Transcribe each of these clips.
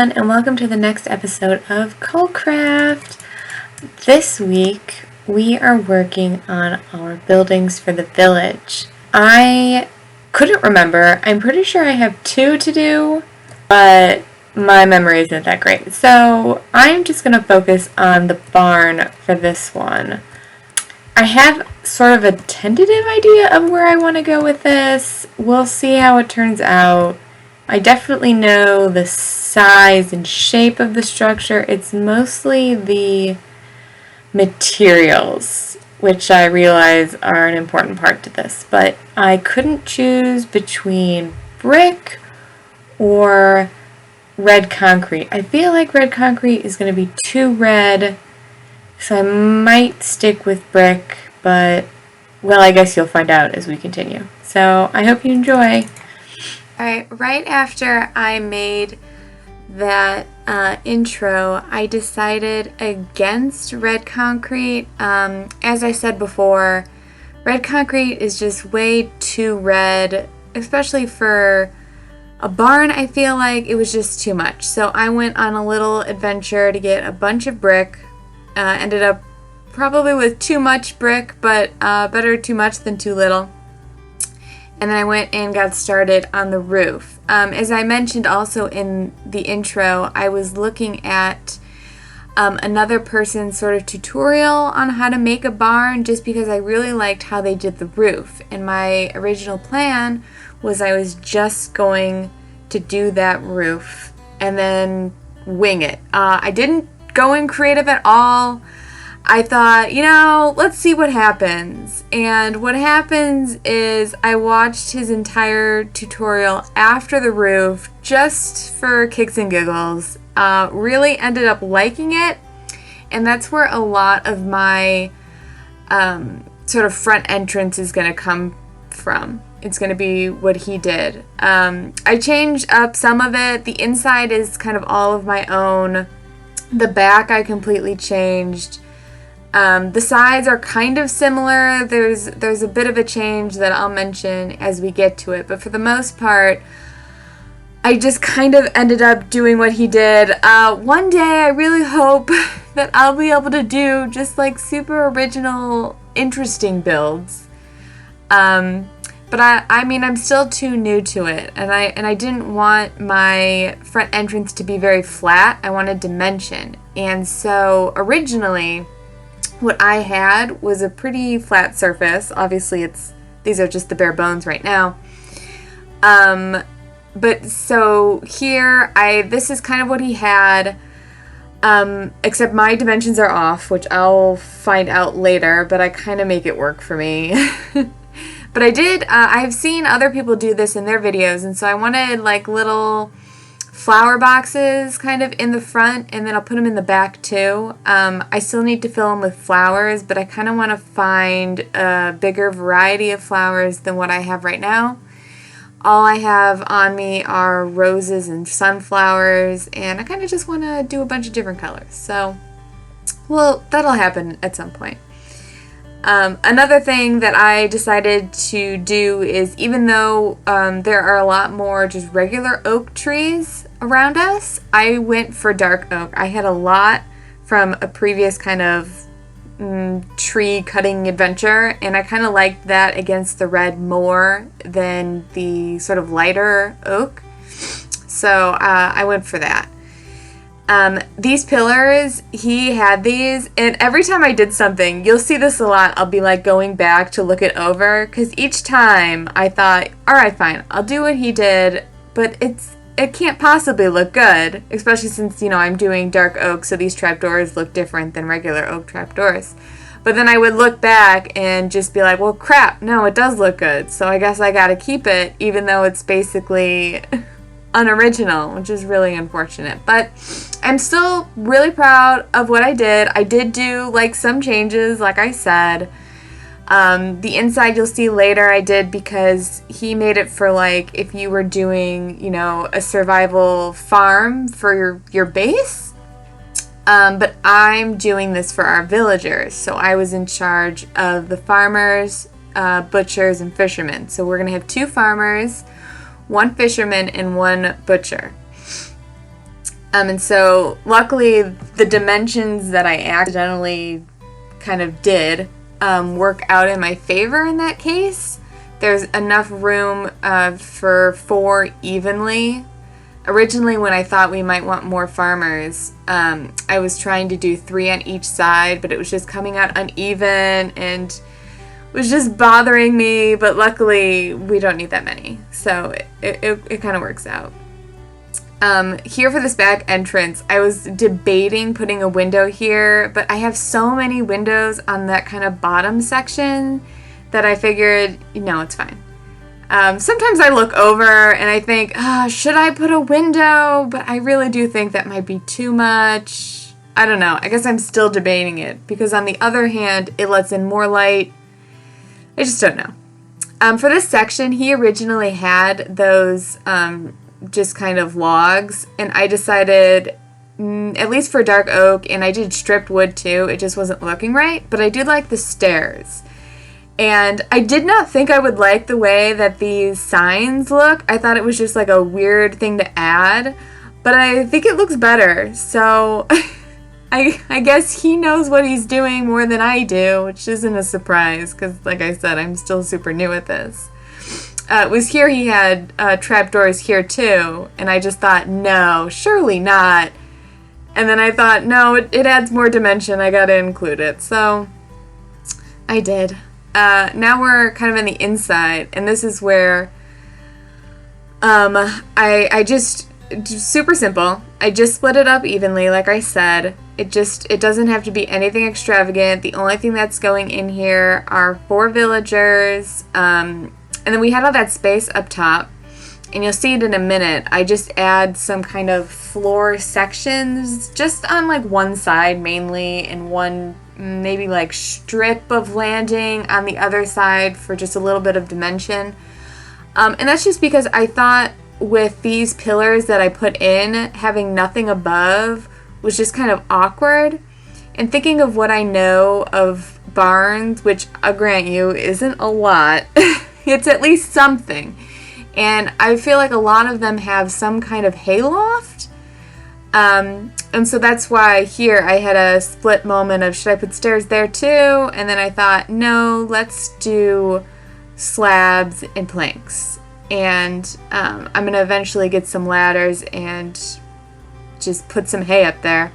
everyone, and welcome to the next episode of Cultcraft. This week, we are working on our buildings for the village. I couldn't remember. I'm pretty sure I have 2 to do, but my memory isn't that great. So I'm just going to focus on the barn for this one. I have sort of a tentative idea of where I want to go with this. We'll see how it turns out. I definitely know the size and shape of the structure. It's mostly the materials, which I realize are an important part to this. But I couldn't choose between brick or red concrete. I feel like red concrete is going to be too red, so I might stick with brick, but, well, I guess you'll find out as we continue. So I hope you enjoy. Alright, right after I made that intro, I decided against red concrete. As I said before, red concrete is just way too red, especially for a barn. I feel like it was just too much. So I went on a little adventure to get a bunch of brick. Ended up probably with too much brick, but better too much than too little. And then I went and got started on the roof. As I mentioned also in the intro, I was looking at another person's sort of tutorial on how to make a barn just because I really liked how they did the roof. And my original plan was I was just going to do that roof and then wing it. I didn't go in creative at all. I thought, let's see what happens. And what happens is I watched his entire tutorial after the roof just for kicks and giggles. Really ended up liking it. And that's where a lot of my sort of front entrance is going to come from. It's going to be what he did. I changed up some of it. The inside is kind of all of my own. The back I completely changed. The sides are kind of similar. There's a bit of a change that I'll mention as we get to it. But for the most part, I just kind of ended up doing what he did. One day I really hope that I'll be able to do just like super original, interesting builds. But I mean, I'm still too new to it. And I didn't want my front entrance to be very flat. I wanted dimension. And so originally, what I had was a pretty flat surface. Obviously, these are just the bare bones right now. But so here, this is kind of what he had, except my dimensions are off, which I'll find out later, but I kind of make it work for me. But I've seen other people do this in their videos, and so I wanted like little flower boxes kind of in the front, and then I'll put them in the back too. I still need to fill them with flowers, but I kind of want to find a bigger variety of flowers than what I have right now. All I have on me are roses and sunflowers, and I kind of just want to do a bunch of different colors. So, well, that'll happen at some point. Another thing that I decided to do is, even though there are a lot more just regular oak trees around us, I went for dark oak. I had a lot from a previous kind of tree cutting adventure, and I kind of liked that against the red more than the sort of lighter oak. So I went for that. These pillars, he had these, and every time I did something, you'll see this a lot, I'll be like going back to look it over, because each time I thought, alright, fine, I'll do what he did, but it can't possibly look good, especially since, I'm doing dark oak, so these trapdoors look different than regular oak trapdoors. But then I would look back and just be like, well, crap, no, it does look good, so I guess I gotta keep it, even though it's basically unoriginal, which is really unfortunate. But I'm still really proud of what I did. I did do like some changes, like I said. The inside you'll see later I did because he made it for like if you were doing, a survival farm for your base. But I'm doing this for our villagers. So I was in charge of the farmers, butchers, and fishermen. So we're going to have 2 farmers, 1 fisherman, and 1 butcher. And so luckily the dimensions that I accidentally kind of did work out in my favor in that case. There's enough room for 4 evenly. Originally, when I thought we might want more farmers, I was trying to do 3 on each side, but it was just coming out uneven and was just bothering me, but luckily we don't need that many, so it kind of works out. Here for this back entrance, I was debating putting a window here, but I have so many windows on that kind of bottom section that I figured, it's fine. Sometimes I look over and I think, should I put a window? But I really do think that might be too much. I don't know. I guess I'm still debating it, because on the other hand, it lets in more light. I just don't know. For this section, he originally had those just kind of logs, and I decided, at least for dark oak, and I did stripped wood too, it just wasn't looking right, but I did like the stairs. And I did not think I would like the way that these signs look. I thought it was just like a weird thing to add, but I think it looks better. So I guess he knows what he's doing more than I do, which isn't a surprise because, like I said, I'm still super new at this. It was here he had trapdoors here too, and I just thought, no, surely not. And then I thought, no, it adds more dimension. I gotta include it. So I did. Now we're kind of in the inside, and this is where I just, super simple, I just split it up evenly, like I said. It doesn't have to be anything extravagant. The only thing that's going in here are 4 villagers, and then we had all that space up top, and you'll see it in a minute. I just add some kind of floor sections, just on like one side mainly, and one maybe like strip of landing on the other side for just a little bit of dimension. And that's just because I thought with these pillars that I put in, having nothing above was just kind of awkward. And thinking of what I know of barns, which I'll grant you isn't a lot, it's at least something. And I feel like a lot of them have some kind of hayloft. And so that's why here I had a split moment of, should I put stairs there too? And then I thought, no, let's do slabs and planks. And I'm going to eventually get some ladders and just put some hay up there.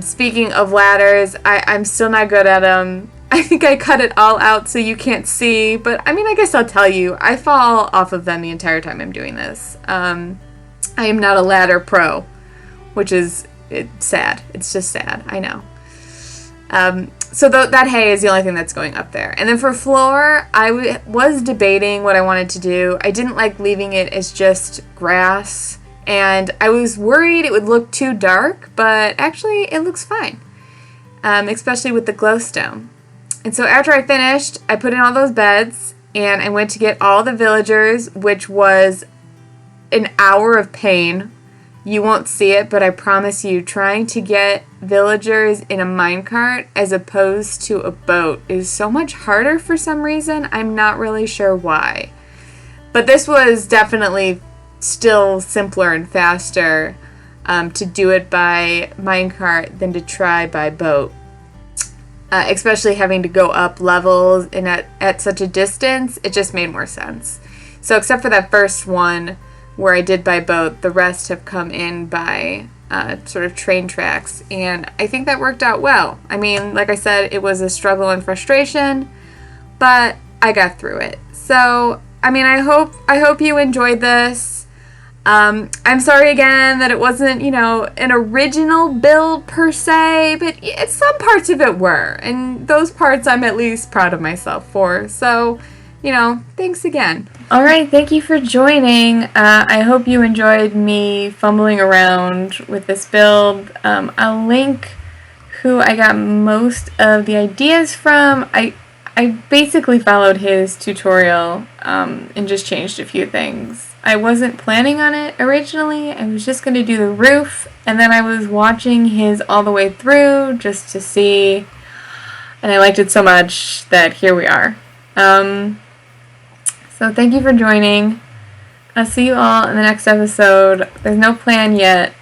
Speaking of ladders, I'm still not good at them. I think I cut it all out so you can't see, but I mean, I guess I'll tell you, I fall off of them the entire time I'm doing this. I am not a ladder pro, which is sad. It's just sad, I know. So that hay is the only thing that's going up there. And then for floor, I was debating what I wanted to do. I didn't like leaving it as just grass, and I was worried it would look too dark, but actually it looks fine, especially with the glowstone. And so after I finished, I put in all those beds, and I went to get all the villagers, which was an hour of pain. You won't see it, but I promise you, trying to get villagers in a minecart as opposed to a boat is so much harder for some reason. I'm not really sure why. But this was definitely still simpler and faster to do it by minecart than to try by boat. Especially having to go up levels and at such a distance, it just made more sense. So except for that first one where I did by boat, the rest have come in by sort of train tracks, and I think that worked out well. I mean, like I said, it was a struggle and frustration, but I got through it. So, I mean, I hope you enjoyed this. I'm sorry again that it wasn't, an original build per se, but some parts of it were, and those parts I'm at least proud of myself for. So, thanks again. All right, thank you for joining. I hope you enjoyed me fumbling around with this build. I'll link who I got most of the ideas from. I basically followed his tutorial and just changed a few things. I wasn't planning on it originally. I was just going to do the roof, and then I was watching his all the way through just to see, and I liked it so much that here we are. So thank you for joining. I'll see you all in the next episode. There's no plan yet,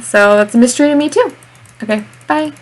So that's a mystery to me too. Okay, bye.